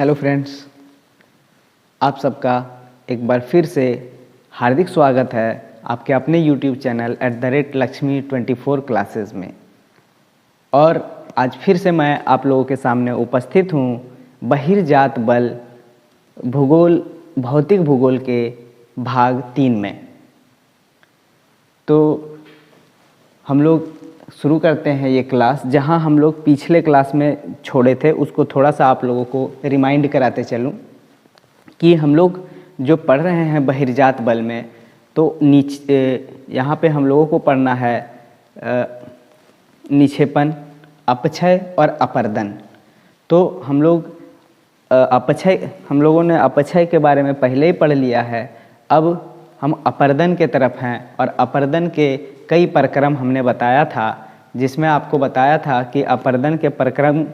Hello friends, आप सबका एक बार फिर से हार्दिक स्वागत है आपके अपने यूट्यूब चैनल @Lakshmi24 क्लासेस में। और आज फिर से मैं आप लोगों के सामने उपस्थित हूँ बहिर्जात बल भूगोल भौतिक भूगोल के भाग 3 में। तो हम लोग शुरू करते हैं ये क्लास। जहाँ हम लोग पिछले क्लास में छोड़े थे उसको थोड़ा सा आप लोगों को रिमाइंड कराते चलूँ कि हम लोग जो पढ़ रहे हैं बहिर्जात बल में, तो नीचे यहाँ पे हम लोगों को पढ़ना है निक्षेपण, अपक्षय और अपर्दन। तो हम लोगों ने अपक्षय के बारे में पहले ही पढ़ लिया है। अब हम अपर्दन के तरफ हैं और अपर्दन के कई प्रक्रम हमने बताया था, जिसमें आपको बताया था कि अपर्दन के प्रक्रम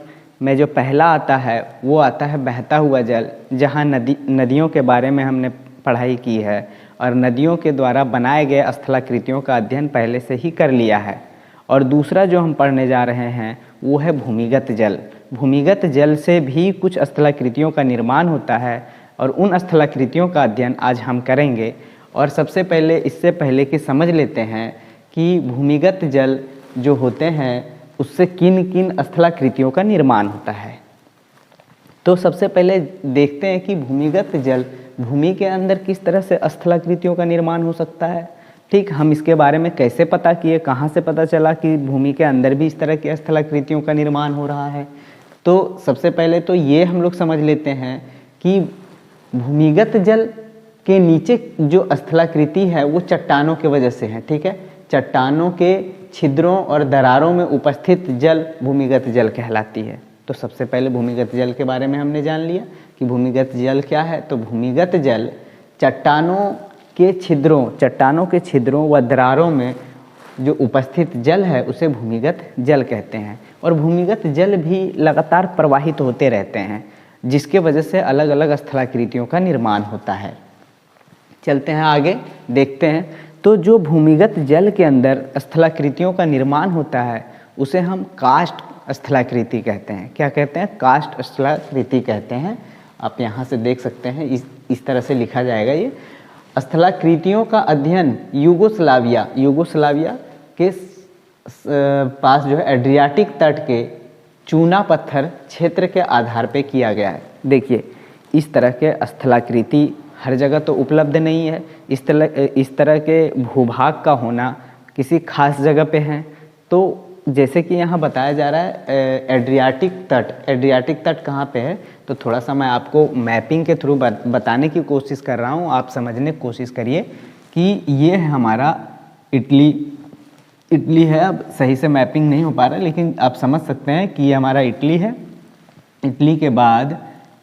में जो पहला आता है वो आता है बहता हुआ जल, जहाँ नदियों के बारे में हमने पढ़ाई की है और नदियों के द्वारा बनाए गए स्थलाकृतियों का अध्ययन पहले से ही कर लिया है। और दूसरा जो हम पढ़ने जा रहे हैं वो है भूमिगत जल। भूमिगत जल से भी कुछ स्थलाकृतियों का निर्माण होता है और उन स्थलाकृतियों का अध्ययन आज हम करेंगे। और सबसे पहले इससे पहले कि समझ लेते हैं कि भूमिगत जल जो होते हैं उससे किन किन स्थलाकृतियों का निर्माण होता है। तो सबसे पहले देखते हैं कि भूमिगत जल भूमि के अंदर किस तरह से स्थलाकृतियों का निर्माण हो सकता है। ठीक, हम इसके बारे में कैसे पता किए, कहाँ से पता चला कि भूमि के अंदर भी इस तरह की स्थलाकृतियों का निर्माण हो रहा है। तो सबसे पहले तो ये हम लोग समझ लेते हैं कि भूमिगत जल के नीचे जो स्थलाकृति है वो चट्टानों की वजह से है। ठीक है, चट्टानों के छिद्रों और दरारों में उपस्थित जल भूमिगत जल कहलाती है। तो सबसे पहले भूमिगत जल के बारे में हमने जान लिया कि भूमिगत जल क्या है। तो भूमिगत जल चट्टानों के छिद्रों व दरारों में जो उपस्थित जल है उसे भूमिगत जल कहते हैं। और भूमिगत जल भी लगातार प्रवाहित होते रहते हैं, जिसके वजह से अलग अलग स्थलाकृतियों का निर्माण होता है। चलते हैं आगे, देखते हैं। तो जो भूमिगत जल के अंदर स्थलाकृतियों का निर्माण होता है उसे हम कास्ट स्थलाकृति कहते हैं। क्या कहते हैं? कास्ट स्थलाकृति कहते हैं। आप यहाँ से देख सकते हैं, इस तरह से लिखा जाएगा। ये स्थलाकृतियों का अध्ययन यूगोस्लाविया के पास जो है एड्रियाटिक तट के चूना पत्थर क्षेत्र के आधार पे किया गया है। देखिए, इस तरह के स्थलाकृति हर जगह तो उपलब्ध नहीं है। इस तरह के भूभाग का होना किसी खास जगह पे है। तो जैसे कि यहाँ बताया जा रहा है एड्रियाटिक तट कहाँ पे है, तो थोड़ा सा मैं आपको मैपिंग के थ्रू बताने की कोशिश कर रहा हूँ। आप समझने की कोशिश करिए कि ये है हमारा इटली है। अब सही से मैपिंग नहीं हो पा रहा, लेकिन आप समझ सकते हैं कि ये हमारा इटली है। इटली के बाद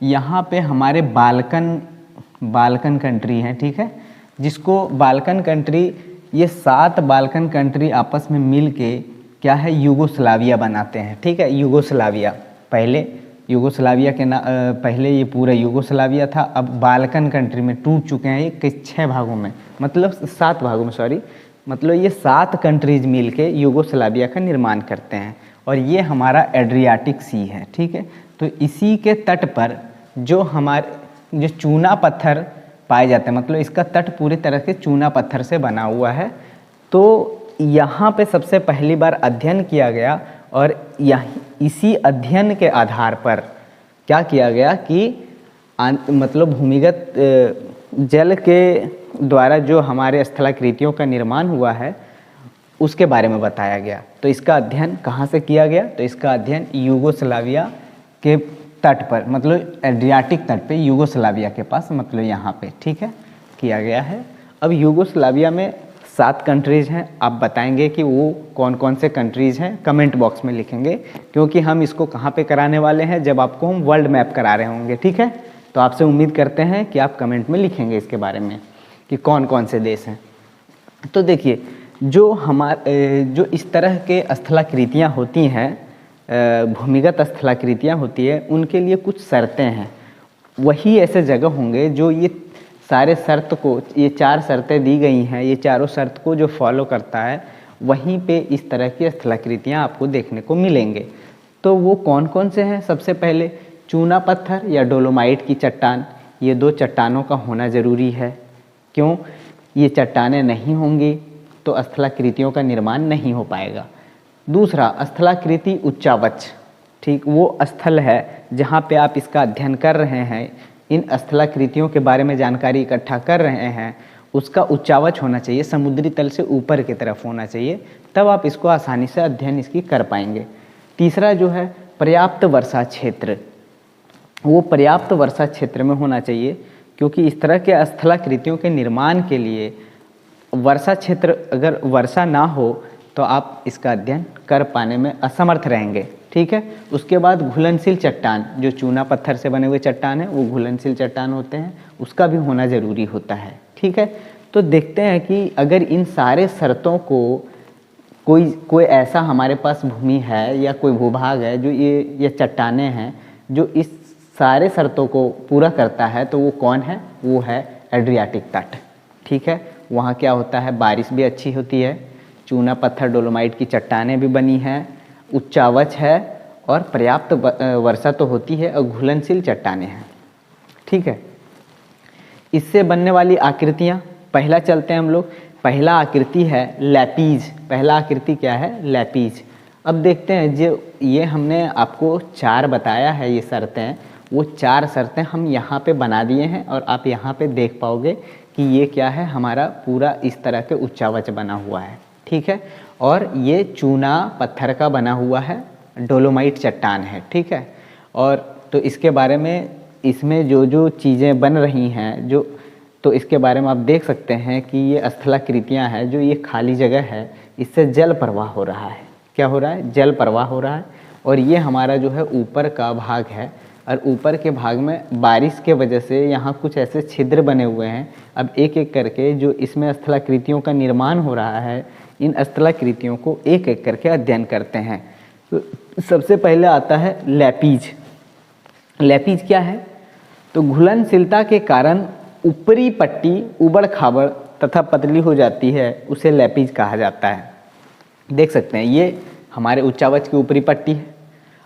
यहाँ पे हमारे बाल्कन कंट्री हैं। ठीक है, जिसको बाल्कन कंट्री, ये 7 बाल्कन कंट्री आपस में मिल के क्या है, यूगोस्लाविया बनाते हैं। ठीक है, यूगोस्लाविया पहले पहले ये पूरा यूगोस्लाविया था। अब बाल्कन कंट्री में टूट चुके हैं ये 6 भागों में, मतलब 7 भागों में, सॉरी, मतलब ये 7 कंट्रीज मिल के यूगोस्लाविया का निर्माण करते हैं। और ये हमारा एड्रियाटिक सी है। ठीक है, तो इसी के तट पर जो चूना पत्थर पाए जाते हैं, मतलब इसका तट पूरी तरह से चूना पत्थर से बना हुआ है। तो यहाँ पे सबसे पहली बार अध्ययन किया गया और इसी अध्ययन के आधार पर क्या किया गया कि मतलब भूमिगत जल के द्वारा जो हमारे स्थलाकृतियों का निर्माण हुआ है उसके बारे में बताया गया। तो इसका अध्ययन कहाँ से किया गया? तो इसका अध्ययन यूगोस्लाविया के तट पर, मतलब एड्रियाटिक तट पे, यूगोस्लाविया के पास, मतलब यहाँ पे, ठीक है, किया गया है। अब यूगोस्लाविया में 7 कंट्रीज़ हैं। आप बताएंगे कि वो कौन कौन से कंट्रीज़ हैं, कमेंट बॉक्स में लिखेंगे, क्योंकि हम इसको कहाँ पे कराने वाले हैं, जब आपको हम वर्ल्ड मैप करा रहे होंगे। ठीक है, तो आपसे उम्मीद करते हैं कि आप कमेंट में लिखेंगे इसके बारे में कि कौन कौन से देश हैं। तो देखिए, जो इस तरह के स्थलाकृतियाँ होती हैं, भूमिगत स्थलाकृतियाँ होती है, उनके लिए कुछ शर्तें हैं। वही ऐसे जगह होंगे जो ये सारे शर्त को, ये 4 शर्तें दी गई हैं, ये चारों शर्त को जो फॉलो करता है वहीं पे इस तरह की स्थलाकृतियाँ आपको देखने को मिलेंगे। तो वो कौन कौन से हैं? सबसे पहले चूना पत्थर या डोलोमाइट की चट्टान, ये दो चट्टानों का होना ज़रूरी है। क्यों? ये चट्टानें नहीं होंगी तो स्थलाकृतियों का निर्माण नहीं हो पाएगा। दूसरा, स्थलाकृति उच्चावच, ठीक, वो स्थल है जहाँ पे आप इसका अध्ययन कर रहे हैं, इन स्थलाकृतियों के बारे में जानकारी इकट्ठा कर रहे हैं, उसका उच्चावच होना चाहिए, समुद्री तल से ऊपर की तरफ होना चाहिए, तब आप इसको आसानी से अध्ययन इसकी कर पाएंगे। तीसरा जो है पर्याप्त वर्षा क्षेत्र, वो पर्याप्त वर्षा क्षेत्र में होना चाहिए, क्योंकि इस तरह के स्थलाकृतियों के निर्माण के लिए वर्षा क्षेत्र, अगर वर्षा ना हो तो आप इसका अध्ययन कर पाने में असमर्थ रहेंगे। ठीक है। उसके बाद घुलनशील चट्टान, जो चूना पत्थर से बने हुए चट्टान है वो घुलनशील चट्टान होते हैं, उसका भी होना ज़रूरी होता है। ठीक है। तो देखते हैं कि अगर इन सारे शर्तों को कोई ऐसा हमारे पास भूमि है या कोई भूभाग है जो ये चट्टानें हैं जो इस सारे शर्तों को पूरा करता है, तो वो कौन है? वो है एड्रियाटिक तट। ठीक है। वहाँ क्या होता है? बारिश भी अच्छी होती है, चूना पत्थर डोलोमाइट की चट्टानें भी बनी हैं, उच्चावच है और पर्याप्त वर्षा तो होती है और घुलनशील चट्टानें हैं। ठीक है। इससे बनने वाली आकृतियाँ, पहला चलते हैं हम लोग। पहला आकृति है लैपीज। पहला आकृति क्या है? लैपीज। अब देखते हैं, जो ये हमने आपको 4 बताया है, ये शर्तें, वो 4 शर्तें हम यहाँ पे बना दिए हैं और आप यहाँ पे देख पाओगे कि ये क्या है, हमारा पूरा इस तरह के उच्चावच बना हुआ है। ठीक है। और ये चूना पत्थर का बना हुआ है, डोलोमाइट चट्टान है। ठीक है। और तो इसके बारे में, इसमें जो जो चीज़ें बन रही हैं, जो तो इसके बारे में आप देख सकते हैं कि ये स्थलाकृतियाँ हैं, जो ये खाली जगह है, इससे जल प्रवाह हो रहा है। क्या हो रहा है? जल प्रवाह हो रहा है। और ये हमारा जो है ऊपर का भाग है, और ऊपर के भाग में बारिश के वजह से यहाँ कुछ ऐसे छिद्र बने हुए हैं। अब एक एक करके जो इसमें स्थलाकृतियों का निर्माण हो रहा है, इन स्थलाकृतियों को एक एक करके अध्ययन करते हैं। तो सबसे पहले आता है लैपीज। लैपीज क्या है? तो घुलनशीलता के कारण ऊपरी पट्टी उबड़ खाबड़ तथा पतली हो जाती है, उसे लैपीज कहा जाता है। देख सकते हैं, ये हमारे उच्चावच की ऊपरी पट्टी है।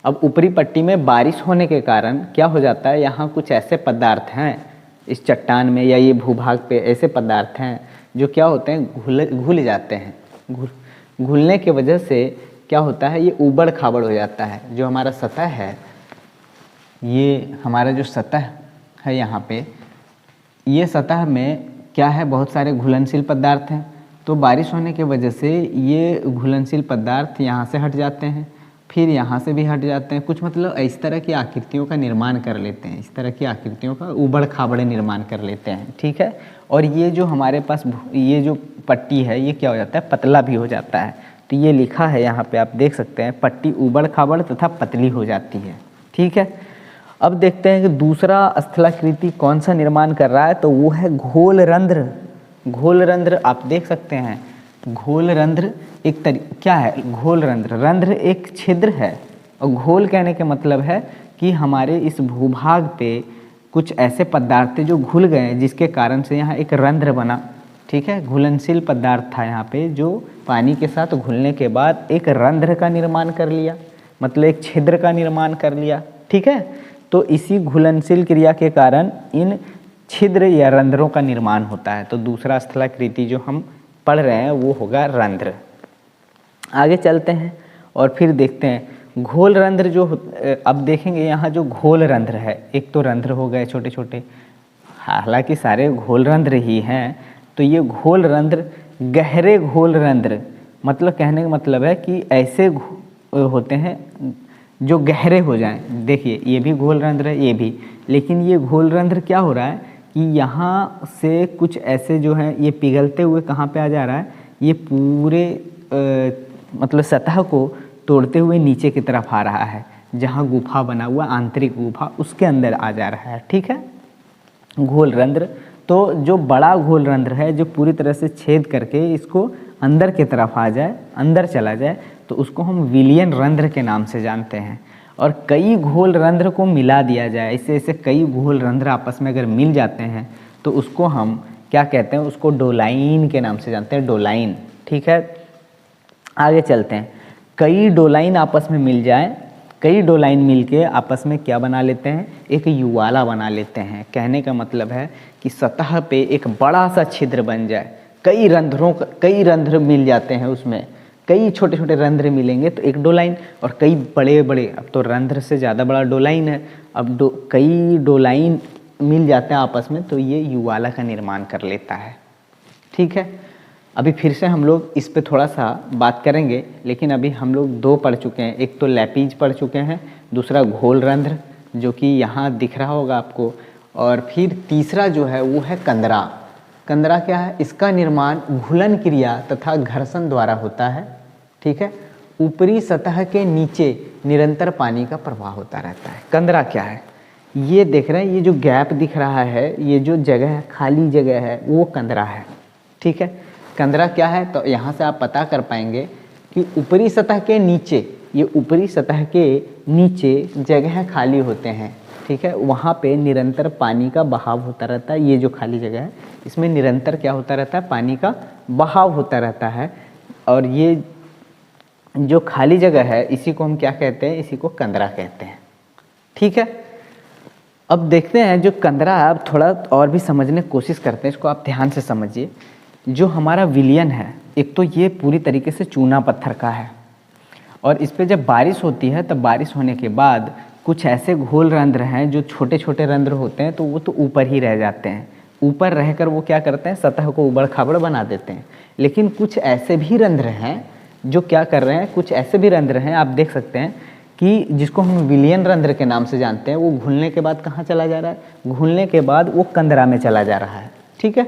अब ऊपरी पट्टी में बारिश होने के कारण क्या हो जाता है, यहाँ कुछ ऐसे पदार्थ हैं इस चट्टान में या ये भूभाग पे, ऐसे पदार्थ हैं जो क्या होते हैं, घुल जाते हैं। घुलने की वजह से क्या होता है, ये उबड़ खाबड़ हो जाता है। जो हमारा सतह है, ये हमारा जो सतह है यहाँ पे, ये सतह में क्या है, बहुत सारे घुलनशील पदार्थ हैं। तो बारिश होने की वजह से ये घुलनशील पदार्थ यहाँ से हट जाते हैं, फिर यहाँ से भी हट जाते हैं। कुछ मतलब इस तरह की आकृतियों का निर्माण कर लेते हैं, इस तरह की आकृतियों का उबड़ खाबड़ निर्माण कर लेते हैं। ठीक है। और ये जो हमारे पास ये जो पट्टी है, ये क्या हो जाता है, पतला भी हो जाता है। तो ये लिखा है यहाँ पे, आप देख सकते हैं, पट्टी उबड़ खाबड़ तथा पतली हो जाती है। ठीक है। अब देखते हैं कि दूसरा स्थलाकृति कौन सा निर्माण कर रहा है, तो वो है घोल रंध्र। घोल रंध्र आप देख सकते हैं, घोल रंध्र एक क्या है, घोल रंध्र, रंध्र एक छिद्र है, और घोल कहने के मतलब है कि हमारे इस भूभाग पे कुछ ऐसे पदार्थ थे जो घुल गए, जिसके कारण से यहाँ एक रंध्र बना। ठीक है। घुलनशील पदार्थ था यहाँ पे, जो पानी के साथ घुलने के बाद एक रंध्र का निर्माण कर लिया, मतलब एक छिद्र का निर्माण कर लिया। ठीक है। तो इसी घुलनशील क्रिया के कारण इन छिद्र या रंध्रों का निर्माण होता है। तो दूसरा स्थलाकृति जो हम पढ़ रहे हैं वो होगा रंध्र। आगे चलते हैं और फिर देखते हैं घोल रंध्र जो अब देखेंगे यहाँ जो घोल रंध्र है, एक तो रंध्र हो गए छोटे छोटे, हालांकि सारे घोल रंध्र ही हैं। तो ये घोल रंध्र, गहरे घोल रंध्र, मतलब कहने का मतलब है कि ऐसे होते हैं जो गहरे हो जाएं। देखिए ये भी घोल रंध्र है, ये भी, लेकिन ये घोल रंध्र क्या हो रहा है कि यहाँ से कुछ ऐसे जो हैं ये पिघलते हुए कहाँ पे आ जा रहा है, ये पूरे मतलब सतह को तोड़ते हुए नीचे की तरफ आ रहा है, जहाँ गुफा बना हुआ, आंतरिक गुफा, उसके अंदर आ जा रहा है। ठीक है। घोल रंध्र, तो जो बड़ा घोल रंध्र है, जो पूरी तरह से छेद करके इसको अंदर की तरफ आ जाए, अंदर चला जाए, तो उसको हम विलियन रंध्र के नाम से जानते हैं। और कई घोल रंध्र को मिला दिया जाए, इससे ऐसे कई घोल रंध्र आपस में अगर मिल जाते हैं तो उसको हम क्या कहते हैं, उसको डोलाइन के नाम से जानते हैं, डोलाइन। ठीक है। आगे चलते हैं, कई डोलाइन आपस में मिल जाएं कई डोलाइन मिलके आपस में क्या बना लेते हैं, एक युवाला बना लेते हैं। कहने का मतलब है कि सतह पे एक बड़ा सा छिद्र बन जाए, कई रंध्र मिल जाते हैं, उसमें कई छोटे छोटे रंध्र मिलेंगे तो एक डोलाइन, और कई बड़े बड़े, अब तो रंध्र से ज़्यादा बड़ा डोलाइन है, अब कई डोलाइन मिल जाते हैं आपस में तो ये युवाला का निर्माण कर लेता है। ठीक है, अभी फिर से हम लोग इस पे थोड़ा सा बात करेंगे, लेकिन अभी हम लोग दो पढ़ चुके हैं, एक तो लैपीज पढ़ चुके हैं, दूसरा घोल रंध्र जो कि यहाँ दिख रहा होगा आपको, और फिर तीसरा जो है वो है कंदरा। कंदरा क्या है, इसका निर्माण घुलन क्रिया तथा घर्षण द्वारा होता है। ठीक है, ऊपरी सतह के नीचे निरंतर पानी का प्रवाह होता रहता है। कंदरा क्या है, ये देख रहे हैं, ये जो गैप दिख रहा है, ये जो जगह है, खाली जगह है, वो कंदरा है। ठीक है, कंदरा क्या है, तो यहाँ से आप पता कर पाएंगे कि ऊपरी सतह के नीचे, ये ऊपरी सतह के नीचे जगह खाली होते हैं। ठीक है, वहाँ पे निरंतर पानी का बहाव होता रहता है। ये जो खाली जगह है इसमें निरंतर क्या होता रहता है, पानी का बहाव होता रहता है। और ये जो खाली जगह है इसी को हम क्या कहते हैं, इसी को कंदरा कहते हैं। ठीक है, अब देखते हैं जो कंदरा, आप थोड़ा और भी समझने की कोशिश करते हैं, इसको आप ध्यान से समझिए। जो हमारा विलयन है, एक तो ये पूरी तरीके से चूना पत्थर का है, और इस पे जब बारिश होती है तब बारिश होने के बाद कुछ ऐसे घोल रंध्र हैं जो छोटे छोटे रंध्र होते हैं, तो वो तो ऊपर ही रह जाते हैं। ऊपर रहकर वो क्या करते हैं, सतह को उबड़ खाबड़ बना देते हैं। लेकिन कुछ ऐसे भी रंध्र हैं जो क्या कर रहे हैं, कुछ ऐसे भी रंध्र हैं, आप देख सकते हैं कि जिसको हम विलयन रंध्र के नाम से जानते हैं, वो घुलने के बाद कहाँ चला जा रहा है, घुलने के बाद वो कंदरा में चला जा रहा है। ठीक है,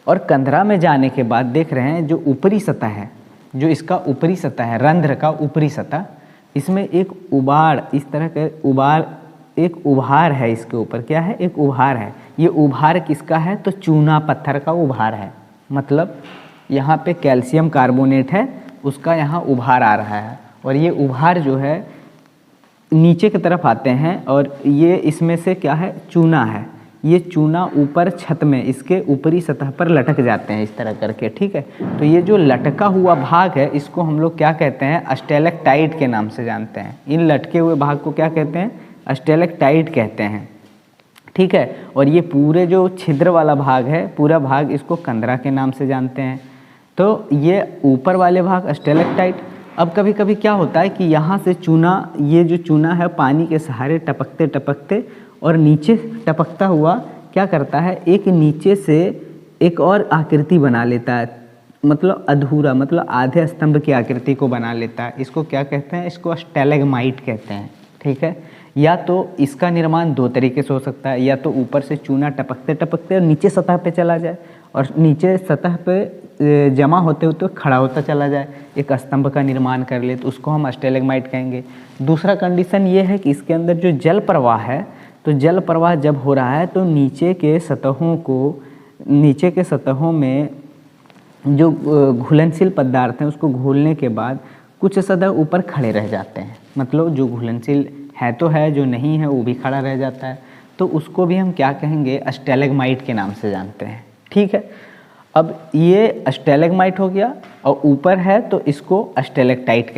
और कंदरा में जाने के बाद देख रहे हैं जो ऊपरी सतह है, जो इसका ऊपरी सतह है, रंध्र का ऊपरी सतह, इसमें एक उबाड़, इस तरह के उबाड़, एक उभार है इसके ऊपर। क्या है, एक उभार है। ये उभार किसका है, तो चूना पत्थर का उभार है। मतलब यहाँ पे कैल्शियम कार्बोनेट है, उसका यहाँ उभार आ रहा है, और ये उभार जो है नीचे की तरफ आते हैं, और ये इसमें से क्या है, चूना है। ये चूना ऊपर छत में इसके ऊपरी सतह पर लटक जाते हैं इस तरह करके। ठीक है, तो ये जो लटका हुआ भाग है इसको हम लोग क्या कहते हैं, स्टेलेक्टाइट के नाम से जानते हैं। इन लटके हुए भाग को क्या कहते हैं, स्टेलेक्टाइट कहते हैं। ठीक है, और ये पूरे जो छिद्र वाला भाग है, पूरा भाग इसको कंदरा के नाम से जानते हैं। तो ये ऊपर वाले भाग स्टेलेक्टाइट। अब कभी कभी क्या होता है कि यहाँ से चूना, ये जो चूना है पानी के सहारे टपकते टपकते और नीचे टपकता हुआ क्या करता है, एक नीचे से एक और आकृति बना लेता है, मतलब अधूरा, मतलब आधे स्तंभ की आकृति को बना लेता है। इसको क्या कहते हैं, इसको स्टैलेग्माइट कहते हैं। ठीक है, या तो इसका निर्माण दो तरीके से हो सकता है, या तो ऊपर से चूना टपकते टपकते और नीचे सतह पे चला जाए, और नीचे सतह पे जमा होते होते खड़ा होता चला जाए, एक स्तंभ का निर्माण कर ले, तो उसको हम स्टैलेग्माइट कहेंगे। दूसरा कंडीशन ये है कि इसके अंदर जो जल प्रवाह है, तो जल प्रवाह जब हो रहा है तो नीचे के सतहों में जो घुलनशील पदार्थ हैं उसको घोलने के बाद कुछ सतह ऊपर खड़े रह जाते हैं। मतलब जो घुलनशील है तो है, जो नहीं है वो भी खड़ा रह जाता है, तो उसको भी हम क्या कहेंगे, स्टैलेग्माइट के नाम से जानते हैं। ठीक है, अब ये स्टैलेग्माइट हो गया, और ऊपर है तो इसको स्टेलेक्टाइट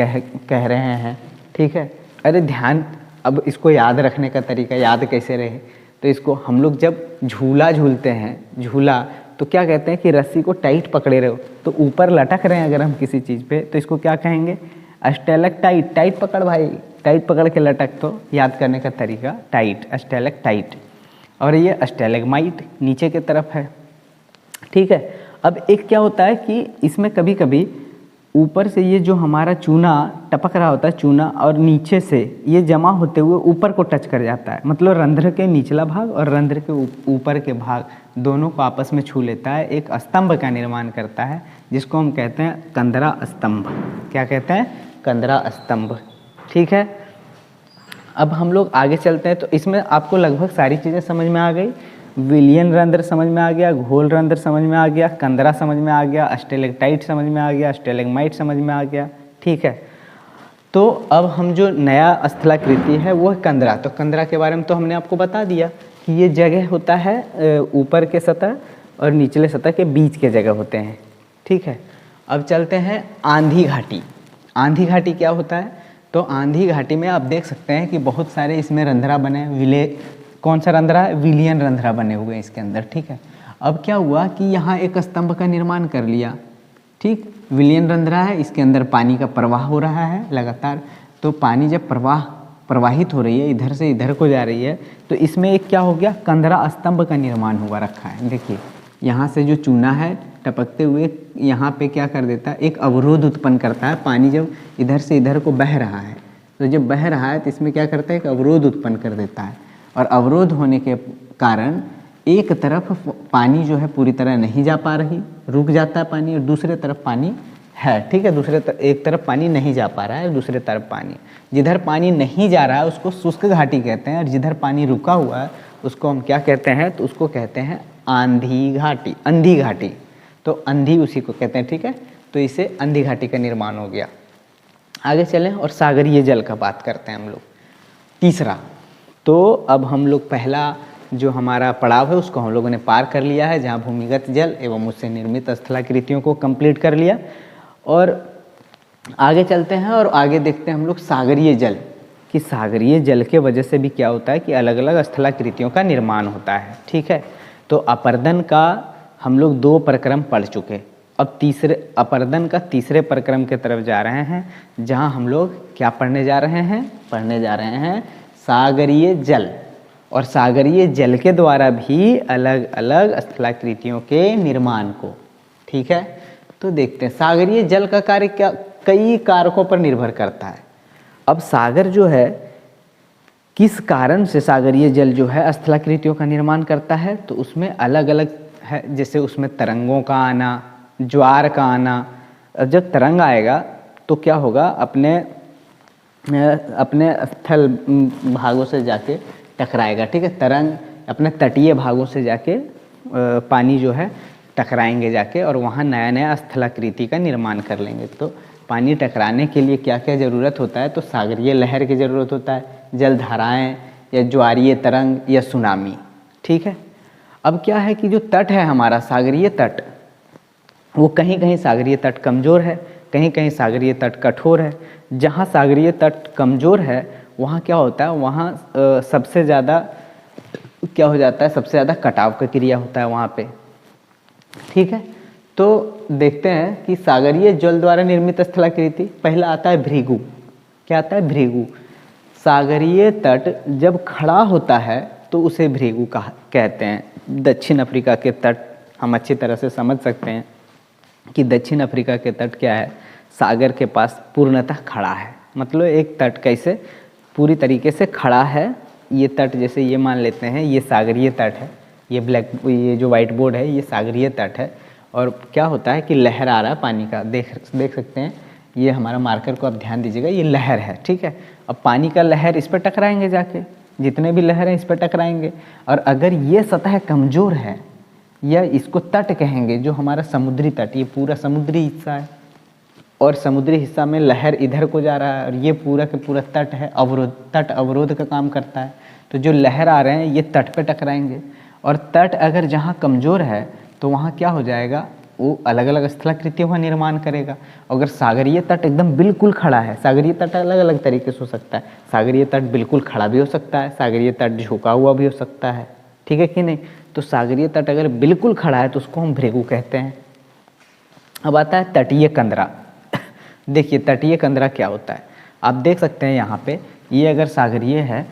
कह रहे हैं। ठीक है, अरे ध्यान, अब इसको याद रखने का तरीका, याद कैसे रहे, तो इसको हम लोग जब झूला झूलते हैं, झूला तो क्या कहते हैं कि रस्सी को टाइट पकड़े रहो, तो ऊपर लटक रहे हैं अगर हम किसी चीज़ पे, तो इसको क्या कहेंगे, स्टेलेक्टाइट। टाइट पकड़ भाई, टाइट पकड़ के लटक, तो याद करने का तरीका टाइट, स्टेलेक्टाइट। और ये स्टेलेग्माइट नीचे की तरफ है। ठीक है, अब एक क्या होता है कि इसमें कभी कभी ऊपर से ये जो हमारा चूना टपक रहा होता है, चूना, और नीचे से ये जमा होते हुए ऊपर को टच कर जाता है, मतलब रंध्र के निचला भाग और रंध्र के ऊपर के भाग दोनों को आपस में छू लेता है, एक स्तंभ का निर्माण करता है, जिसको हम कहते हैं कंदरा स्तंभ। क्या कहते हैं, कंदरा स्तंभ। ठीक है, अब हम लोग आगे चलते हैं, तो इसमें आपको लगभग सारी चीज़ें समझ में आ गई। विलियन रंध्र समझ में आ गया, घोल रंध्र समझ में आ गया, कंदरा समझ में आ गया, स्टेलेक्टाइट समझ में आ गया, स्टेलेग्माइट समझ में आ गया। ठीक है, तो अब हम जो नया स्थलाकृति है वो है कंदरा। तो कंदरा के बारे में तो हमने आपको बता दिया कि ये जगह होता है ऊपर के सतह और निचले सतह के बीच के जगह होते हैं। ठीक है, अब चलते हैं आंधी घाटी। आंधी घाटी क्या होता है, तो आंधी घाटी में आप देख सकते हैं कि बहुत सारे इसमें रंध्रा बने, कौन सा रंध्रा है, विलियन रंध्रा बने हुए हैं इसके अंदर, ठीक है। अब क्या हुआ कि यहाँ एक स्तंभ का निर्माण कर लिया, ठीक, विलियन रंध्रा है, इसके अंदर पानी का प्रवाह हो रहा है लगातार। तो पानी जब प्रवाहित हो रही है, इधर से इधर को जा रही है, तो इसमें एक क्या हो गया, कंदरा स्तंभ का निर्माण हुआ रखा है। देखिए यहाँ से जो चूना है टपकते हुए यहाँ पे क्या कर देता है, एक अवरोध उत्पन्न करता है। पानी जब इधर से इधर को बह रहा है, तो जब बह रहा है तो इसमें क्या करता है, एक अवरोध उत्पन्न कर देता है। और अवरोध होने के कारण एक तरफ पानी जो है पूरी तरह नहीं जा पा रही, रुक जाता है पानी, और दूसरे तरफ पानी है, ठीक है। एक तरफ पानी नहीं जा पा रहा है, दूसरे तरफ पानी, जिधर पानी नहीं जा रहा है उसको शुष्क घाटी कहते हैं, और जिधर पानी रुका हुआ है उसको हम क्या कहते हैं, तो उसको कहते हैं आंधी घाटी, अंधी घाटी। तो अंधी उसी को कहते हैं, ठीक है। तो इसे अंधी घाटी का निर्माण हो गया। आगे चलें और सागरीय जल का बात करते हैं हम लोग, तीसरा। तो अब हम लोग पहला जो हमारा पड़ाव है उसको हम लोगों ने पार कर लिया है, जहाँ भूमिगत जल एवं उससे निर्मित स्थलाकृतियों को कंप्लीट कर लिया। और आगे चलते हैं और आगे देखते हैं हम लोग सागरीय जल, कि सागरीय जल के वजह से भी क्या होता है कि अलग अलग स्थलाकृतियों का निर्माण होता है, ठीक है। तो अपरदन का हम लोग 2 प्रक्रम पढ़ चुके, अब अपरदन का तीसरे प्रक्रम के तरफ जा रहे हैं, जहाँ हम लोग क्या पढ़ने जा रहे हैं, सागरीय जल। और सागरीय जल के द्वारा भी अलग अलग स्थलाकृतियों के निर्माण को, ठीक है। तो देखते हैं सागरीय जल का कार्य क्या, कई कारकों पर निर्भर करता है। अब सागर जो है किस कारण से सागरीय जल जो है स्थलाकृतियों का निर्माण करता है, तो उसमें अलग अलग है, जैसे उसमें तरंगों का आना, ज्वार का आना। जब तरंग आएगा तो क्या होगा, अपने स्थल भागों से जाके टकराएगा, ठीक है। तरंग अपने तटीय भागों से जाके पानी जो है टकराएंगे जाके, और वहाँ नया नया स्थलाकृति का निर्माण कर लेंगे। तो पानी टकराने के लिए क्या क्या ज़रूरत होता है, तो सागरीय लहर की ज़रूरत होता है, जलधाराएँ या ज्वारीय तरंग या सुनामी, ठीक है। अब क्या है कि जो तट है हमारा सागरीय तट, वो कहीं कहीं सागरीय तट कमज़ोर है, कहीं कहीं सागरीय तट कठोर है। जहाँ सागरीय तट कमज़ोर है वहाँ क्या होता है, वहाँ सबसे ज़्यादा क्या हो जाता है, सबसे ज़्यादा कटाव का क्रिया होता है वहाँ पे, ठीक है। तो देखते हैं कि सागरीय जल द्वारा निर्मित स्थलाकृति, पहला आता है भृगु। क्या आता है, भृगु। सागरीय तट जब खड़ा होता है तो उसे भृगु कहते हैं। दक्षिण अफ्रीका के तट हम अच्छी तरह से समझ सकते हैं कि दक्षिण अफ्रीका के तट क्या है, सागर के पास पूर्णतः खड़ा है। मतलब एक तट कैसे पूरी तरीके से खड़ा है, ये तट जैसे ये मान लेते हैं ये सागरीय तट है, ये जो वाइट बोर्ड है ये सागरीय तट है। और क्या होता है कि लहर आ रहा है पानी का, देख सकते हैं, ये हमारा मार्कर को आप ध्यान दीजिएगा, ये लहर है, ठीक है। अब पानी का लहर इस पर टकराएंगे जाके, जितने भी लहर हैं इस पर टकराएंगे। और अगर ये सतह कमज़ोर है, या इसको तट कहेंगे, जो हमारा समुद्री तट, ये पूरा समुद्री हिस्सा है, और समुद्री हिस्सा में लहर इधर को जा रहा है, और ये पूरा का पूरा तट है, तट अवरोध का काम करता है। तो जो लहर आ रहे हैं ये तट पे टकराएंगे, और तट अगर जहाँ कमज़ोर है तो वहाँ क्या हो जाएगा, वो अलग अलग स्थलाकृतियों का निर्माण करेगा। अगर सागरीय तट एकदम बिल्कुल खड़ा है, सागरीय तट अलग अलग तरीके से हो सकता है, सागरीय तट बिल्कुल खड़ा भी हो सकता है, सागरीय तट झुका हुआ भी हो सकता है, ठीक है कि नहीं। तो सागरीय तट अगर बिल्कुल खड़ा है तो उसको हम भृगु कहते हैं। अब आता है तटीय कंदरा। देखिए तटीय कंदरा क्या होता है, आप देख सकते हैं यहाँ पे, ये अगर सागरीय है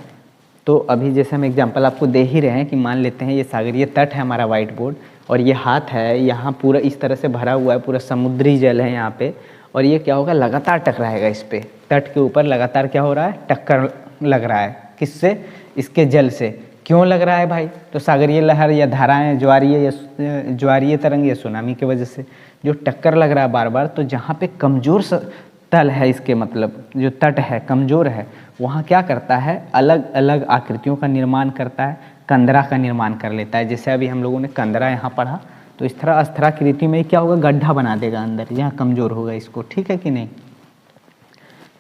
तो अभी जैसे हम एग्जांपल आपको दे ही रहे हैं कि मान लेते हैं ये सागरीय तट है हमारा वाइट बोर्ड, और ये हाथ है, यहाँ पूरा इस तरह से भरा हुआ है, पूरा समुद्री जल है यहाँ पे, और ये क्या होगा, लगातार टकराएगा इस पे, तट के ऊपर लगातार क्या हो रहा है, टक्कर लग रहा है। किससे, इसके जल से। क्यों लग रहा है भाई, तो सागरीय लहर या धाराएं, ज्वारीय तरंग या सुनामी की वजह से जो टक्कर लग रहा है बार बार। तो जहाँ पे कमज़ोर तल है, इसके मतलब जो तट है कमज़ोर है, वहाँ क्या करता है, अलग अलग आकृतियों का निर्माण करता है, कंदरा का निर्माण कर लेता है। जैसे अभी हम लोगों ने कंदरा यहाँ पढ़ा, तो इस तरह स्थलाकृति में क्या होगा, गड्ढा बना देगा अंदर, जहाँ कमज़ोर होगा इसको, ठीक है कि नहीं।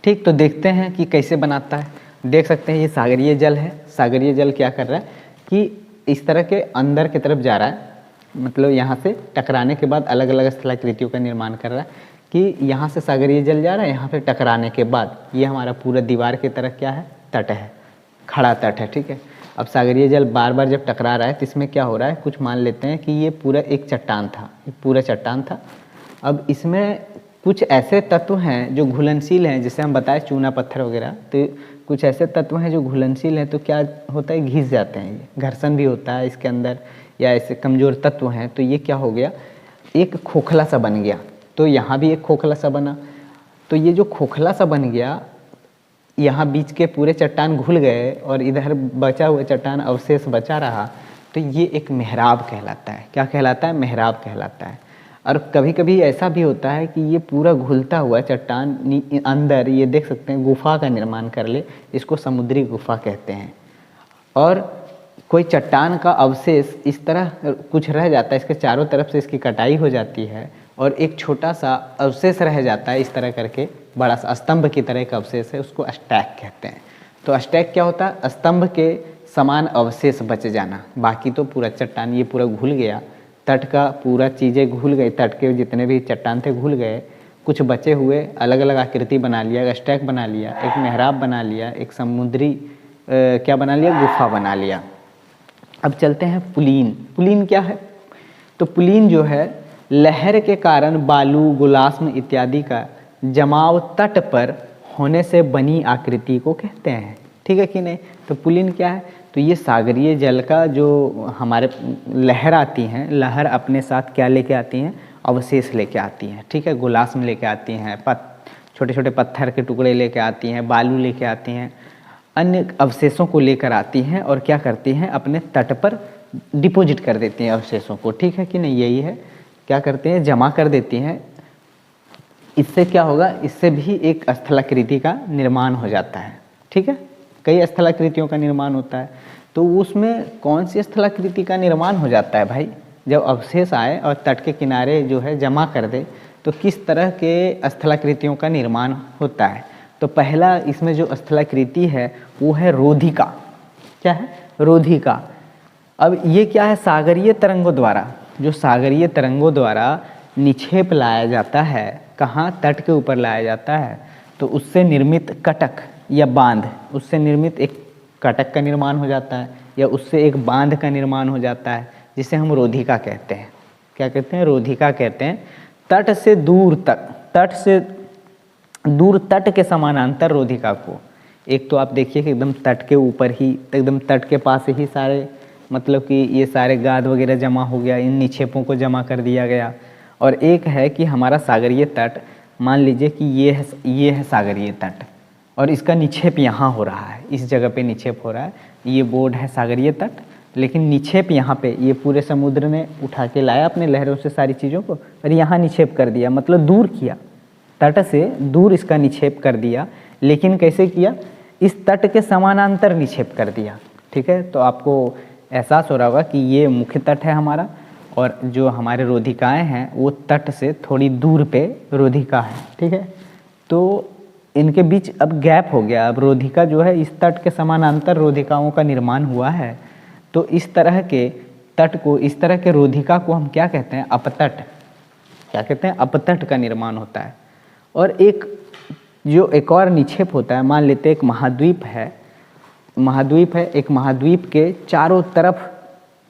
ठीक, तो देखते हैं कि कैसे बनाता है। देख सकते हैं ये सागरीय जल है, सागरीय जल क्या कर रहा है कि इस तरह के अंदर की तरफ जा रहा है, मतलब यहाँ से टकराने के बाद अलग अलग स्थलाकृतियों का निर्माण कर रहा है। कि यहाँ से सागरीय जल जा रहा है, यहाँ पे टकराने के बाद ये हमारा पूरा दीवार की तरह क्या है, तट है, खड़ा तट है, ठीक है। अब सागरीय जल बार बार जब टकरा रहा है तो इसमें क्या हो रहा है, कुछ मान लेते हैं कि ये पूरा एक चट्टान था, ये पूरा चट्टान था। अब इसमें कुछ ऐसे तत्व हैं जो घुलनशील हैं, जैसे हम बताए चूना पत्थर वगैरह, तो कुछ ऐसे तत्व हैं जो घुलनशील हैं, तो क्या होता है, घिस जाते हैं, ये घर्षण भी होता है इसके अंदर, या ऐसे कमज़ोर तत्व हैं तो ये क्या हो गया, एक खोखला सा बन गया। तो यहाँ भी एक खोखला सा बना, तो ये जो खोखला सा बन गया, यहाँ बीच के पूरे चट्टान घुल गए और इधर बचा हुआ चट्टान अवशेष बचा रहा, तो ये एक मेहराब कहलाता है। क्या कहलाता है, मेहराब कहलाता है। और कभी कभी ऐसा भी होता है कि ये पूरा घुलता हुआ चट्टान अंदर, ये देख सकते हैं, गुफा का निर्माण कर ले, इसको समुद्री गुफा कहते हैं। और कोई चट्टान का अवशेष इस तरह कुछ रह जाता है, इसके चारों तरफ से इसकी कटाई हो जाती है और एक छोटा सा अवशेष रह जाता है, इस तरह करके बड़ा सा स्तंभ की तरह का अवशेष है, उसको स्टैक कहते हैं। तो स्टैक क्या होता है, स्तंभ के समान अवशेष बच जाना, बाकी तो पूरा चट्टान ये पूरा घुल गया, तट का पूरा चीज़ें घुल गई, तट के जितने भी चट्टान थे घुल गए, कुछ बचे हुए अलग अलग आकृति बना लिया, स्टैक बना लिया, एक मेहराब बना लिया, एक समुद्री क्या बना लिया, गुफा बना लिया। अब चलते हैं पुलीन। पुलीन क्या है, तो पुलीन जो है लहर के कारण बालू, गुलास्म इत्यादि का जमाव तट पर होने से बनी आकृति को कहते हैं, ठीक है कि नहीं। तो पुलीन क्या है, तो ये सागरीय जल का जो हमारे लहर आती हैं, लहर अपने साथ क्या लेके आती हैं, अवशेष लेके आती हैं, ठीक है, गुलास्म लेके आती हैं, छोटे छोटे पत्थर के टुकड़े लेके आती हैं, बालू लेके आती हैं, अन्य अवशेषों को लेकर आती हैं और क्या करती हैं, अपने तट पर डिपॉजिट कर देती हैं अवशेषों को, ठीक है कि नहीं, यही है, क्या करते हैं, जमा कर देती हैं। इससे क्या होगा, इससे भी एक स्थलाकृति का निर्माण हो जाता है, ठीक है, कई स्थलाकृतियों का निर्माण होता है। तो उसमें कौन सी स्थलाकृति का निर्माण हो जाता है भाई, जब अवशेष आए और तट के किनारे जो है जमा कर दे, तो किस तरह के स्थलाकृतियों का निर्माण होता है। तो पहला इसमें जो स्थलाकृति है वो है रोधिका। क्या है, रोधिका। अब ये क्या है, सागरीय तरंगों द्वारा, जो सागरीय तरंगों द्वारा निक्षेप लाया जाता है, कहाँ, तट के ऊपर लाया जाता है, तो उससे निर्मित कटक या बांध, उससे निर्मित एक कटक का निर्माण हो जाता है, या उससे एक बांध का निर्माण हो जाता है, जिसे हम रोधिका कहते हैं। क्या कहते हैं, रोधिका कहते हैं। तट से दूर तक, तट से दूर तट के समानांतर रोधिका को, एक तो आप देखिए कि एकदम तट के ऊपर ही, एकदम तट के पास ही सारे, मतलब कि ये सारे गाद वगैरह जमा हो गया, इन निक्षेपों को जमा कर दिया गया। और एक है कि हमारा सागरीय तट, मान लीजिए कि ये है सागरीय तट और इसका निक्षेप यहाँ हो रहा है, इस जगह पे निक्षेप हो रहा है, ये बोर्ड है सागरीय तट, लेकिन निक्षेप यहाँ पे, ये पूरे समुद्र ने उठा के लाया अपने लहरों से सारी चीज़ों को और यहाँ निक्षेप कर दिया, मतलब दूर किया, तट से दूर इसका निक्षेप कर दिया। लेकिन कैसे किया, इस तट के समानांतर निक्षेप कर दिया, ठीक है। तो आपको एहसास हो रहा होगा कि ये मुख्य तट है हमारा, और जो हमारे रोधिकाएं हैं वो तट से थोड़ी दूर पे रोधिका है, ठीक है। तो इनके बीच अब गैप हो गया, अब रोधिका जो है इस तट के समानांतर रोधिकाओं का निर्माण हुआ है। तो इस तरह के तट को, इस तरह के रोधिका को हम क्या कहते हैं, अपतट। क्या कहते हैं, अपतट का निर्माण होता है। और एक जो एक और निक्षेप होता है, मान लेते हैं एक महाद्वीप है, महाद्वीप है, एक महाद्वीप के चारों तरफ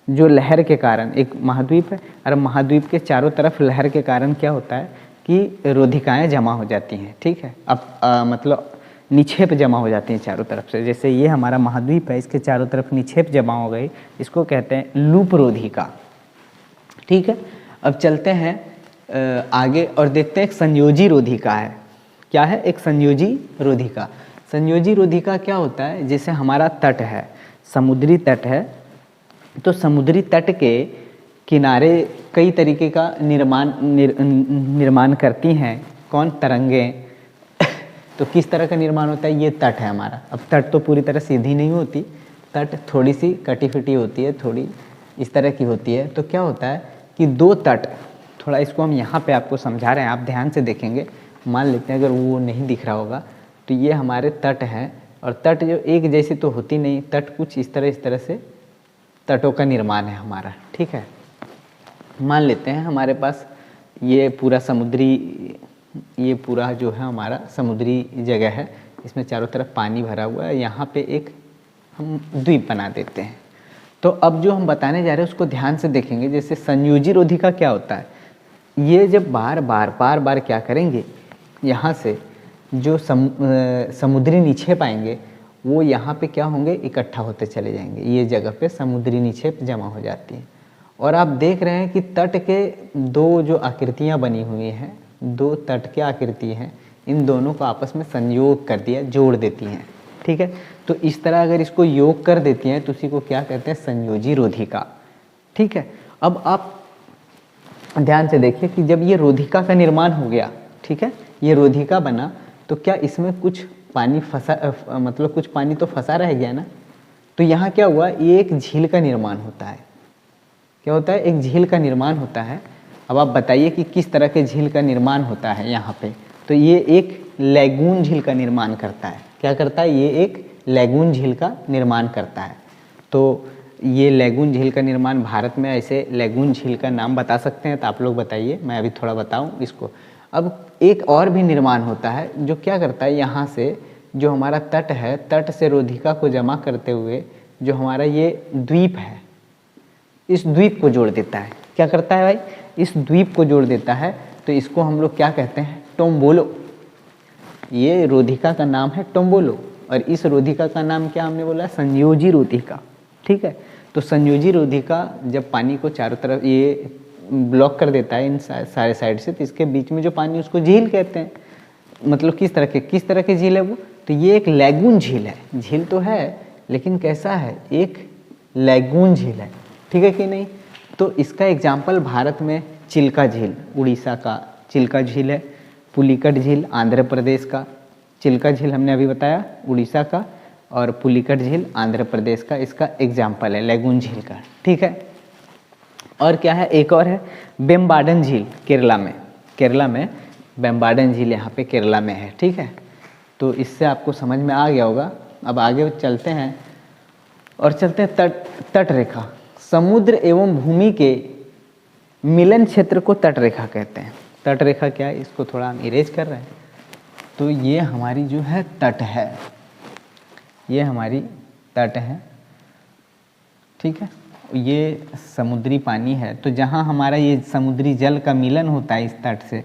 जो लहर के कारण, एक महाद्वीप है और महाद्वीप के चारों तरफ लहर के कारण क्या होता है कि रोधिकाएं जमा हो जाती हैं, ठीक है। अब मतलब निक्षेप जमा हो जाती हैं चारों तरफ से, जैसे ये हमारा महाद्वीप है, इसके चारों तरफ निक्षेप जमा हो गई, इसको कहते हैं लूप रोधिका, ठीक है। अब चलते हैं आगे और देखते हैं एक संयोजी रोधिका है। क्या है, एक संयोजी रोधिका। संयोजी रोधिका क्या होता है, जैसे हमारा तट है, समुद्री तट है, तो समुद्री तट के किनारे कई तरीके का निर्माण करती हैं, कौन, तरंगें। तो किस तरह का निर्माण होता है, ये तट है हमारा। अब तट तो पूरी तरह सीधी नहीं होती, तट थोड़ी सी कटी फिटी होती है, थोड़ी इस तरह की होती है। तो क्या होता है कि दो तट, थोड़ा इसको हम यहाँ पे आपको समझा रहे हैं, आप ध्यान से देखेंगे, मान लेते हैं अगर वो नहीं दिख रहा होगा, तो ये हमारे तट हैं, और तट जो एक जैसी तो होती नहीं, तट कुछ इस तरह से तटों का निर्माण है हमारा, ठीक है। मान लेते हैं हमारे पास ये पूरा समुद्री ये पूरा जो है हमारा समुद्री जगह है, इसमें चारों तरफ पानी भरा हुआ है, यहाँ पे एक हम द्वीप बना देते हैं। तो अब जो हम बताने जा रहे हैं उसको ध्यान से देखेंगे। जैसे संयोजी रोधिका क्या होता है, ये जब बार बार क्या करेंगे, यहाँ से जो समुद्री निक्षेप आएंगे वो यहाँ पे क्या होंगे, इकट्ठा होते चले जाएंगे। ये जगह पे समुद्री निक्षेप जमा हो जाती है। और आप देख रहे हैं कि तट के दो जो आकृतियाँ बनी हुई हैं, दो तट के आकृति हैं, इन दोनों को आपस में संयोग कर दिया, जोड़ देती हैं। ठीक है, तो इस तरह अगर इसको योग कर देती हैं तो उसी को क्या कहते हैं, संयोजी रोधिका। ठीक है, अब आप ध्यान से देखिए कि जब ये रोधिका का निर्माण हो गया, ठीक है, ये रोधिका बना, तो क्या इसमें कुछ पानी फंसा, मतलब कुछ पानी तो फंसा रह गया ना। तो यहाँ क्या हुआ, ये एक झील का निर्माण होता है। क्या होता है, एक झील का निर्माण होता है। अब आप बताइए कि किस तरह के झील का निर्माण होता है यहाँ पे। तो ये एक लैगून झील का निर्माण करता है। क्या करता है, ये एक लैगून झील का निर्माण करता है। तो ये लैगून झील का निर्माण भारत में, ऐसे लैगून झील का नाम बता सकते हैं तो आप लोग बताइए, मैं अभी थोड़ा बताऊं इसको। अब एक और भी निर्माण होता है जो क्या करता है, यहाँ से जो हमारा तट है, तट से रोधिका को जमा करते हुए जो हमारा ये द्वीप है, इस द्वीप को जोड़ देता है। क्या करता है भाई, इस द्वीप को जोड़ देता है। तो इसको हम लोग क्या कहते हैं, टोम्बोलो। ये रोधिका का नाम है टोम्बोलो, और इस रोधिका का नाम क्या हमने बोला, संयोजी रोधिका। ठीक है, तो संयोजी रोधिका जब पानी को चारों तरफ ये ब्लॉक कर देता है इन सारे साइड से, तो इसके बीच में जो पानी, उसको झील कहते हैं। मतलब किस तरह के झील है वो, तो ये एक लैगून झील है। झील तो है लेकिन कैसा है, एक लैगून झील है। ठीक है कि नहीं। तो इसका एग्जाम्पल भारत में चिल्का झील, उड़ीसा का चिल्का झील है, पुलिकट झील आंध्र प्रदेश का, चिल्का झील हमने अभी बताया उड़ीसा का, और पुलिकट झील आंध्र प्रदेश का इसका एग्जाम्पल है लैगून झील का। ठीक है, और क्या है, एक और है बेम्बाडन झील केरला में बेम्बाडन झील यहाँ पे केरला में है। ठीक है, तो इससे आपको समझ में आ गया होगा। अब आगे चलते हैं और चलते हैं तट रेखा। समुद्र एवं भूमि के मिलन क्षेत्र को तट रेखा कहते हैं। तट रेखा क्या है, इसको थोड़ा हम इरेज कर रहे हैं। तो ये हमारी जो है तट है, ये हमारी तट है। ठीक है, ये समुद्री पानी है। तो जहाँ हमारा ये समुद्री जल का मिलन होता है इस तट से,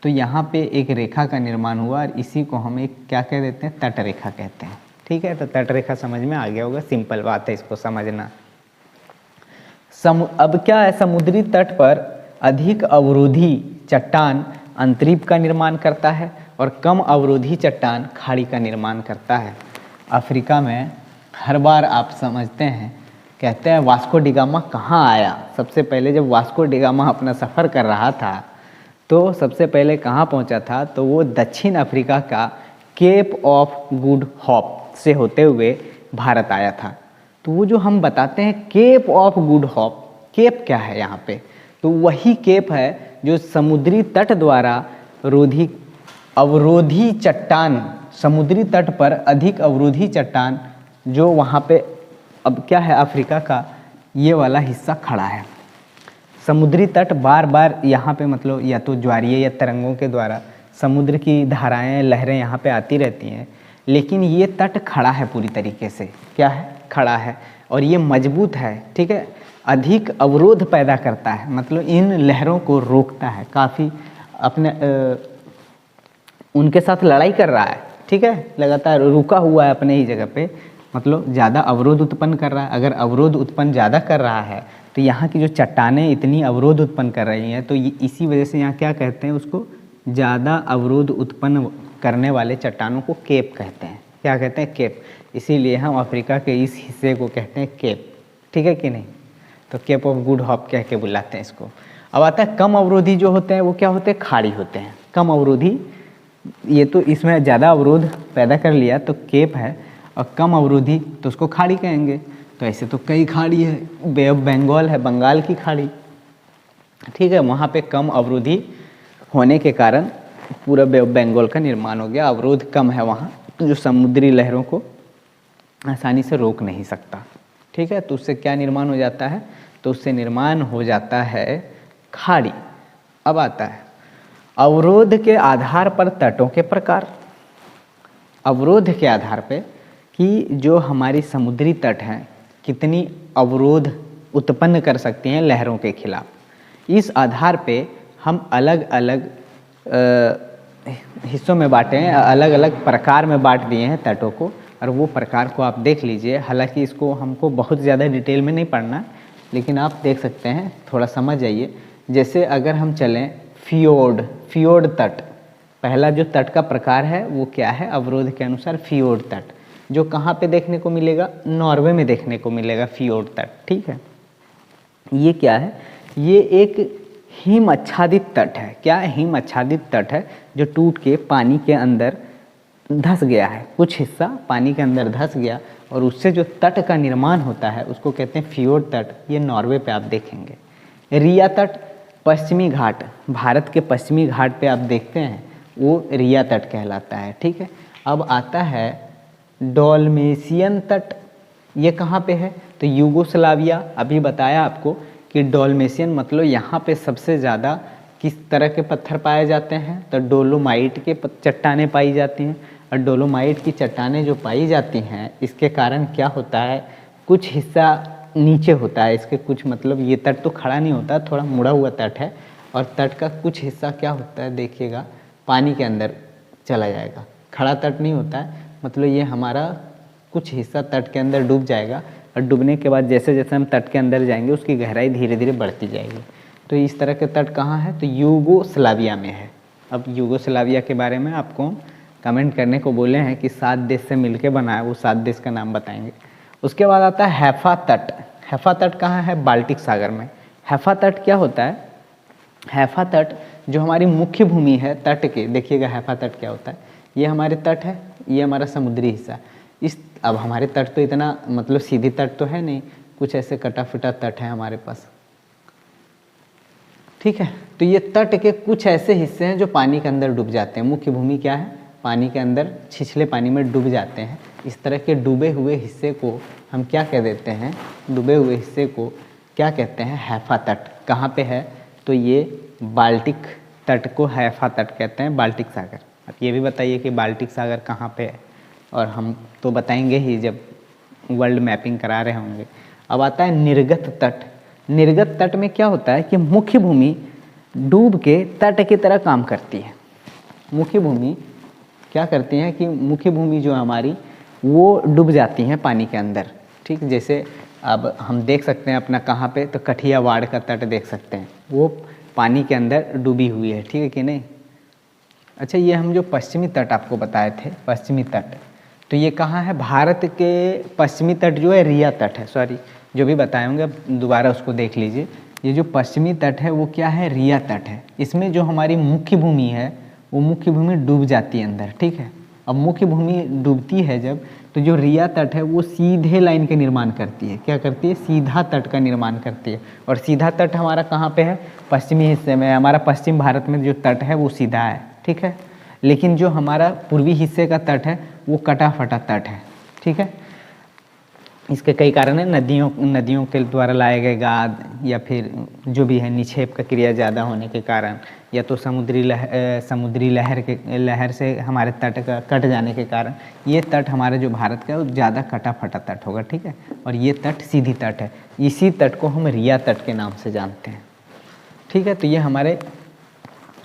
तो यहाँ पे एक रेखा का निर्माण हुआ, और इसी को हम एक क्या कह देते हैं, तट रेखा कहते हैं। ठीक है, तो तट रेखा समझ में आ गया होगा, सिंपल बात है इसको समझना। अब क्या है, समुद्री तट पर अधिक अवरोधी चट्टान अंतरीप का निर्माण करता है और कम अवरोधी चट्टान खाड़ी का निर्माण करता है। अफ्रीका में हर बार आप समझते हैं, कहते हैं वास्को डिगामा कहाँ आया। सबसे पहले जब वास्को डिगामा अपना सफ़र कर रहा था तो सबसे पहले कहाँ पहुँचा था, तो वो दक्षिण अफ्रीका का केप ऑफ गुड होप से होते हुए भारत आया था। तो वो जो हम बताते हैं Cape of Good Hope, Cape क्या है यहाँ पे, तो वही केप है जो समुद्री तट द्वारा अवरोधी चट्टान, समुद्री तट पर अधिक अवरोधी चट्टान जो वहाँ पे, अब क्या है, अफ्रीका का ये वाला हिस्सा खड़ा है। समुद्री तट बार बार यहाँ पे, मतलब या तो ज्वारीय या तरंगों के द्वारा समुद्र की धाराएं, लहरें यहाँ पे आती रहती हैं, लेकिन ये तट खड़ा है पूरी तरीके से। क्या है, खड़ा है, और ये मजबूत है। ठीक है, अधिक अवरोध पैदा करता है, मतलब इन लहरों को रोकता है, काफ़ी अपने उनके साथ लड़ाई कर रहा है। ठीक है, लगातार रुका हुआ है अपने ही जगह पे, मतलब ज़्यादा अवरोध उत्पन्न कर रहा है। अगर अवरोध उत्पन्न ज़्यादा कर रहा है तो यहाँ की जो चट्टानें इतनी अवरोध उत्पन्न कर रही हैं, तो इसी वजह से यहाँ क्या कहते हैं, उसको ज़्यादा अवरोध उत्पन्न करने वाले चट्टानों को केप कहते हैं। क्या कहते हैं, केप। इसीलिए हम अफ्रीका के इस हिस्से को कहते हैं केप। ठीक है कि नहीं, तो केप ऑफ गुड होप कह के बुलाते हैं इसको। अब आता है कम अवरोधी जो होते हैं, वो क्या होते हैं, खाड़ी होते हैं। कम अवरोधी, ये तो इसमें ज़्यादा अवरोध पैदा कर लिया तो केप है, और कम अवरोधी तो उसको खाड़ी कहेंगे। तो ऐसे तो कई खाड़ी है, बे ऑफ बंगाल है, बंगाल की खाड़ी। ठीक है, वहाँ पे कम अवरोधी होने के कारण पूरा बे ऑफ बंगाल का निर्माण हो गया। अवरोध कम है वहाँ, जो समुद्री लहरों को आसानी से रोक नहीं सकता। ठीक है, तो उससे क्या निर्माण हो जाता है, तो उससे निर्माण हो जाता है खाड़ी। अब आता है अवरोध के आधार पर तटों के प्रकार। अवरोध के आधार पे कि जो हमारी समुद्री तट हैं कितनी अवरोध उत्पन्न कर सकती हैं लहरों के खिलाफ, इस आधार पे हम अलग अलग हिस्सों में बांटे हैं, अलग अलग प्रकार में बांट दिए हैं तटों को, और वो प्रकार को आप देख लीजिए। हालांकि इसको हमको बहुत ज़्यादा डिटेल में नहीं पढ़ना, लेकिन आप देख सकते हैं, थोड़ा समझ जाइए। जैसे अगर हम चलें फियोर्ड तट, पहला जो तट का प्रकार है वो क्या है अवरोध के अनुसार? फियोर्ड तट, जो कहाँ पे देखने को मिलेगा? नॉर्वे में देखने को मिलेगा फियोर्ड तट। ठीक है, ये क्या है? ये एक हिम आच्छादित तट है। क्या हिम आच्छादित तट है? जो टूट के पानी के अंदर धंस गया है, कुछ हिस्सा पानी के अंदर धंस गया और उससे जो तट का निर्माण होता है उसको कहते हैं फियोर्ड तट। ये नॉर्वे पे आप देखेंगे। रिया तट, पश्चिमी घाट, भारत के पश्चिमी घाट पे आप देखते हैं, वो रिया तट कहलाता है। ठीक है, अब आता है डोलमेशियन तट। ये कहाँ पे है? तो यूगोस्लाविया। अभी बताया आपको कि डोलमेशियन मतलब यहाँ पे सबसे ज़्यादा किस तरह के पत्थर पाए जाते हैं? तो डोलोमाइट के चट्टानें पाई जाती हैं। और डोलोमाइट की चट्टानें जो पाई जाती हैं, इसके कारण क्या होता है, कुछ हिस्सा नीचे होता है इसके, कुछ मतलब ये तट तो खड़ा नहीं होता, थोड़ा मुड़ा हुआ तट है, और तट का कुछ हिस्सा क्या होता है देखिएगा, पानी के अंदर चला जाएगा। खड़ा तट नहीं होता है, मतलब ये हमारा कुछ हिस्सा तट के अंदर डूब जाएगा, और डूबने के बाद जैसे जैसे हम तट के अंदर जाएंगे उसकी गहराई धीरे धीरे बढ़ती जाएगी। तो इस तरह के तट कहाँ है? तो यूगोस्लाविया में है। अब यूगोस्लाविया के बारे में आपको कमेंट करने को बोले हैं कि 7 देश से मिलके बना है, वो 7 देश का नाम बताएंगे। उसके बाद आता है हैफा तट। हैफा तट कहाँ है? बाल्टिक सागर में। हैफा तट क्या होता है? हैफा तट जो हमारी मुख्य भूमि है तट के, देखिएगा हैफा तट क्या होता है। ये हमारे तट है, ये हमारा समुद्री हिस्सा। अब हमारे तट तो इतना मतलब सीधी तट तो है नहीं, कुछ ऐसे कटा फटा तट है हमारे पास। ठीक है, तो ये तट के कुछ ऐसे हिस्से हैं जो पानी के अंदर डूब जाते हैं। मुख्य भूमि क्या है? पानी के अंदर, छिछले पानी में डूब जाते हैं। इस तरह के डूबे हुए हिस्से को हम क्या कह देते हैं? डूबे हुए हिस्से को क्या कहते हैं? हैफा तट। कहाँ पे है? तो ये बाल्टिक तट को हैफा तट कहते हैं, बाल्टिक सागर। अब ये भी बताइए कि बाल्टिक सागर कहाँ पे है, और हम तो बताएंगे ही जब वर्ल्ड मैपिंग करा रहे होंगे। अब आता है निर्गत तट। निर्गत तट में क्या होता है कि मुख्य भूमि डूब के तट की तरह काम करती है। मुख्य भूमि क्या करती है कि मुख्य भूमि जो हमारी वो डूब जाती हैं पानी के अंदर। ठीक, जैसे अब हम देख सकते हैं अपना कहाँ पे, तो कठियावाड़ का तट देख सकते हैं, वो पानी के अंदर डूबी हुई है। ठीक है कि नहीं? अच्छा, ये हम जो पश्चिमी तट आपको बताए थे, पश्चिमी तट, तो ये कहाँ है? भारत के पश्चिमी तट जो है रिया तट है। सॉरी, जो भी बताए होंगे दोबारा उसको देख लीजिए। ये जो पश्चिमी तट है वो क्या है? रिया तट है। इसमें जो हमारी मुख्य भूमि है वो मुख्य भूमि डूब जाती है अंदर। ठीक है, अब मुख्य भूमि डूबती है जब, तो जो रिया तट है वो सीधे लाइन के निर्माण करती है। क्या करती है? सीधा तट का निर्माण करती है। और सीधा तट हमारा कहाँ पे है? पश्चिमी हिस्से में। हमारा पश्चिम भारत में जो तट है वो सीधा है। ठीक है, लेकिन जो हमारा पूर्वी हिस्से का तट है वो कटा फटा तट है। ठीक है, इसके कई कारण हैं, नदियों के द्वारा लाए गए गाद, या फिर जो भी है निक्षेप का क्रिया ज़्यादा होने के कारण, या तो समुद्री लहर से हमारे तट का कट जाने के कारण ये तट हमारे जो भारत का है वो ज़्यादा कटा फटा तट होगा। ठीक है, और ये तट सीधी तट है। इसी तट को हम रिया तट के नाम से जानते हैं। ठीक है, तो ये हमारे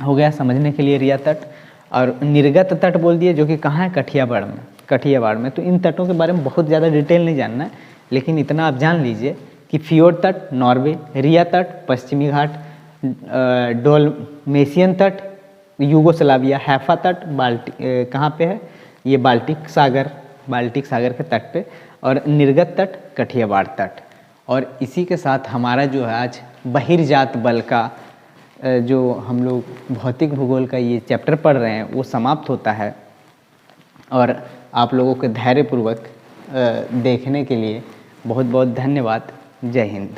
हो गया समझने के लिए रिया तट। और निर्गत तट बोल दिए, जो कि कहाँ है? कठियावाड़ में। कठियावाड़ में। तो इन तटों के बारे में बहुत ज़्यादा डिटेल नहीं जानना है, लेकिन इतना आप जान लीजिए कि फियोर्ड तट नॉर्वे, रिया तट पश्चिमी घाट, डोलमेशियन तट यूगोस्लाविया, हैफा तट कहाँ पे है? ये बाल्टिक सागर के तट पे, और निर्गत तट कठियावाड़ तट। और इसी के साथ हमारा जो है आज बहिर्जात बल का जो हम लोग भौतिक भूगोल का ये चैप्टर पढ़ रहे हैं वो समाप्त होता है। और आप लोगों के धैर्यपूर्वक देखने के लिए बहुत बहुत धन्यवाद। जय हिंद।